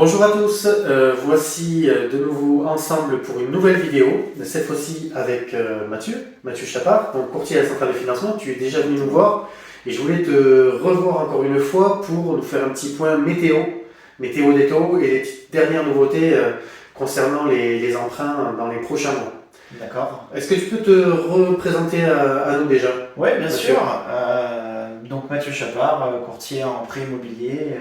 Bonjour à tous, voici de nouveau ensemble pour une nouvelle vidéo, cette fois-ci avec Mathieu Chapard, donc courtier à la centrale de financement. Tu es déjà venu nous voir et je voulais te revoir encore une fois pour nous faire un petit point météo des taux et les dernières nouveautés concernant les emprunts dans les prochains mois. D'accord. Est-ce que tu peux te représenter à nous déjà? Oui, bien Mathieu. sûr. Donc Mathieu Chapard, courtier en prêt immobilier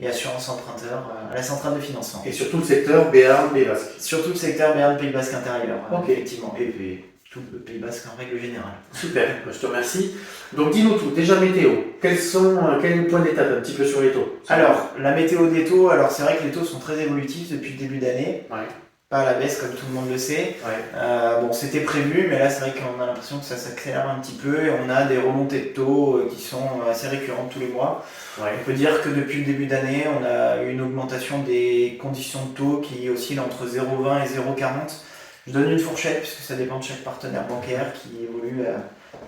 et assurance emprunteur à la centrale de financement. Et sur tout le secteur Béarn, Pays Basque. Sur tout le secteur Béarn, Pays Basque intérieur, Ok. effectivement, et puis tout le Pays Basque en règle générale. Super, je te remercie. Donc dis-nous tout, déjà météo, quel est le point d'étape un petit peu sur les taux? Alors, la météo des taux, alors c'est vrai que les taux sont très évolutifs depuis le début d'année. Ouais. Pas à la baisse comme tout le monde le sait. Ouais. Bon, c'était prévu, mais là c'est vrai qu'on a l'impression que ça s'accélère un petit peu et on a des remontées de taux qui sont assez récurrentes tous les mois. Ouais. On peut dire que depuis le début d'année, on a eu une augmentation des conditions de taux qui oscillent entre 0,20 et 0,40. Je donne une fourchette puisque ça dépend de chaque partenaire bancaire qui évolue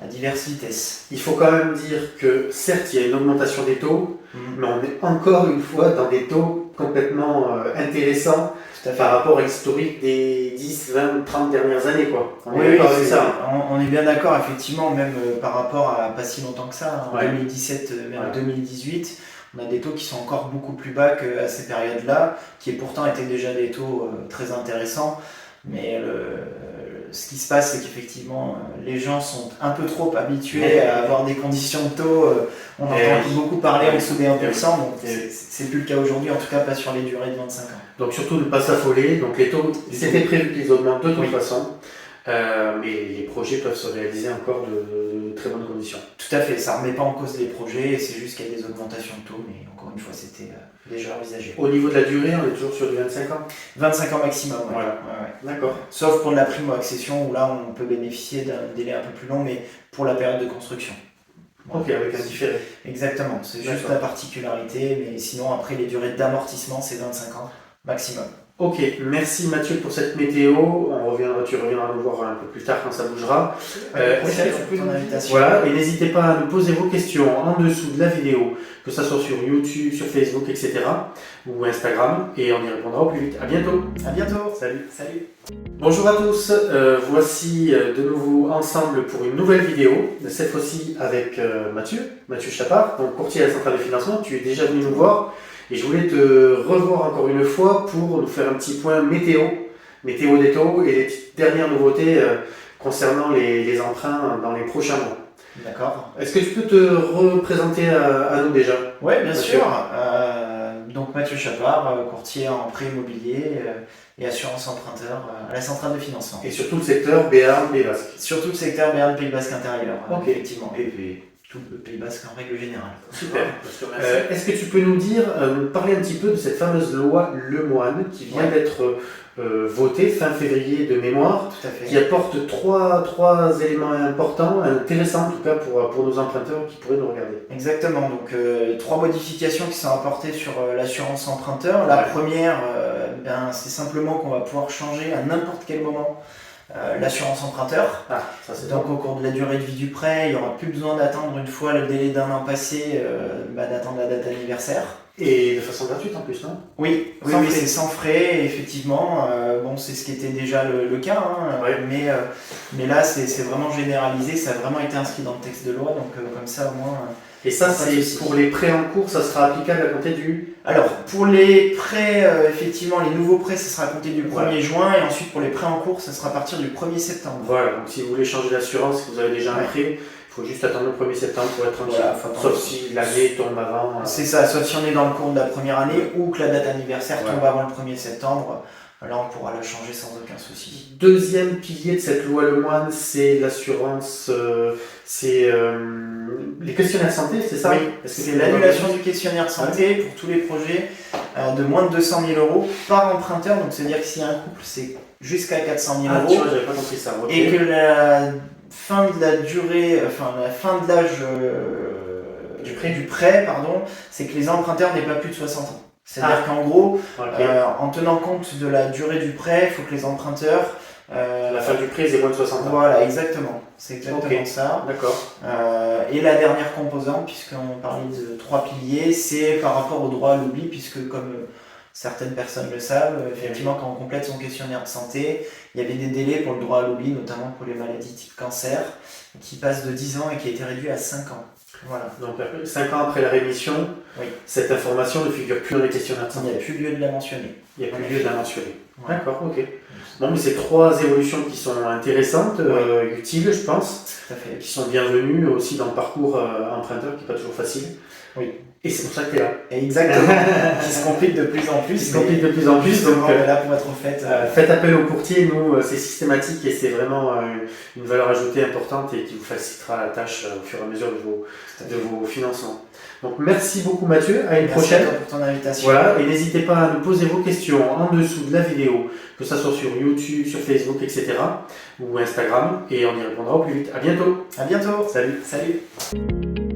à diverses vitesses. Il faut quand même dire que certes il y a une augmentation des taux, mais on est encore une fois dans des taux complètement intéressants par rapport à l'historique des 10, 20, 30 dernières années, quoi. On est bien d'accord, effectivement, même par rapport à pas si longtemps que ça, en 2017, même 2018, on a des taux qui sont encore beaucoup plus bas qu'à ces périodes-là, qui pourtant étaient déjà des taux très intéressants. Mais ce qui se passe, c'est qu'effectivement, les gens sont un peu trop habitués à avoir des conditions de taux. On entend beaucoup parler en dessous des 1%, donc c'est plus le cas aujourd'hui, en tout cas pas sur les durées de 25 ans. Donc surtout ne pas s'affoler. Donc les taux, c'était prévu qu'ils augmentent de toute façon, mais les projets peuvent se réaliser encore de très bonnes conditions. Tout à fait, ça ne remet pas en cause les projets, c'est juste qu'il y a des augmentations de taux, mais encore une fois, c'était déjà envisagé. Au niveau de la durée, on est toujours sur du 25 ans? 25 ans maximum, ouais. Voilà. Ouais. D'accord. Sauf pour de la primo-accession, où là, on peut bénéficier d'un délai un peu plus long, mais pour la période de construction. Ok, avec un différé. Exactement, c'est juste la particularité, mais sinon, après, les durées d'amortissement, c'est 25 ans maximum. Ok, merci Mathieu pour cette météo. Tu reviendras nous voir un peu plus tard quand ça bougera. Voilà, et n'hésitez pas à nous poser vos questions en dessous de la vidéo, que ce soit sur YouTube, sur Facebook, etc. ou Instagram, et on y répondra au plus vite. À bientôt. À bientôt. Salut. Salut. Bonjour à tous, voici de nouveau ensemble pour une nouvelle vidéo, cette fois-ci avec Mathieu Chapard, donc courtier à la centrale de financement. Tu es déjà venu nous voir. Et je voulais te revoir encore une fois pour nous faire un petit point météo des taux et les dernières nouveautés concernant les emprunts dans les prochains mois. D'accord. Est-ce que tu peux te représenter à nous déjà? Oui, bien sûr. Donc Mathieu Chapard, courtier en prêt immobilier et assurance emprunteur à la centrale de financement. Et sur tout le secteur Béarn, Pays Basque. Sur tout le secteur Béarn, Pays Basque intérieur, effectivement. Et puis tout le Pays Basque en règle générale. Super. Est-ce que tu peux nous parler un petit peu de cette fameuse loi Lemoine qui vient d'être votée fin février de mémoire, tout à fait, qui apporte trois éléments importants, intéressants en tout cas pour nos emprunteurs qui pourraient nous regarder. Exactement, donc 3 modifications qui sont apportées sur l'assurance emprunteur. La première, c'est simplement qu'on va pouvoir changer à n'importe quel moment l'assurance emprunteur. Donc au cours de la durée de vie du prêt, il n'y aura plus besoin d'attendre une fois le délai d'un an passé, d'attendre la date anniversaire. Et de façon gratuite en plus, non? Oui, c'est sans frais, effectivement. C'est ce qui était déjà le cas, mais là c'est vraiment généralisé, ça a vraiment été inscrit dans le texte de loi, donc comme ça au moins... Et ça, c'est pour les prêts en cours, ça sera applicable à compter du... Alors, pour les prêts, effectivement, les nouveaux prêts, ça sera à compter du 1er juin, et ensuite pour les prêts en cours, ça sera à partir du 1er septembre. Voilà, donc si vous voulez changer d'assurance, si vous avez déjà un prêt, il faut juste attendre le 1er septembre pour être tranquille. Sauf si l'année tombe avant. C'est ça, sauf si on est dans le cours de la première année ou que la date anniversaire tombe avant le 1er septembre. Là, on pourra la changer sans aucun souci. Deuxième pilier de cette loi Lemoine, c'est l'assurance, les questionnaires santé, c'est ça? Oui, c'est l'annulation du questionnaire santé pour tous les projets de moins de 200 000 € par emprunteur. Donc, c'est-à-dire que s'il y a un couple, c'est jusqu'à 400 000 €. Tu vois, j'avais pas compris ça. Et que la fin de la durée, la fin de l'âge du prêt, c'est que les emprunteurs n'aient pas plus de 60 ans. C'est-à-dire qu'en gros, en tenant compte de la durée du prêt, il faut que les emprunteurs... la fin du prêt, c'est moins de 60 ans. Voilà, exactement. C'est exactement ça. D'accord. Et la dernière composante, puisqu'on parlait de 3 piliers, c'est par rapport au droit à l'oubli, puisque comme Certaines personnes le savent. Effectivement, quand on complète son questionnaire de santé, il y avait des délais pour le droit à l'oubli, notamment pour les maladies type cancer, qui passent de 10 ans et qui a été réduit à 5 ans. Voilà. Donc 5 ans après la rémission, Oui. cette information ne figure plus dans les questionnaires de Il santé. n'y a plus lieu de la mentionner. Il n'y a plus lieu de la mentionner. Ouais. D'accord, ok. Non, mais c'est 3 évolutions qui sont intéressantes, utiles, je pense, Tout à fait. qui sont bienvenues aussi dans le parcours emprunteur, qui n'est pas toujours facile. Oui. Et c'est pour ça que tu es là. Et exactement. Qui se complique de plus en plus. Qui se complique de plus en plus. Donc, là pour être fait. Faites appel au courtier, nous, c'est systématique et c'est vraiment une valeur ajoutée importante et qui vous facilitera la tâche au fur et à mesure de vos financements. Donc merci beaucoup Mathieu, à une prochaine. Merci pour ton invitation. Voilà, et n'hésitez pas à nous poser vos questions en dessous de la vidéo, que ce soit sur YouTube, sur Facebook, etc. ou Instagram, et on y répondra au plus vite. À bientôt. À bientôt. Salut. Salut.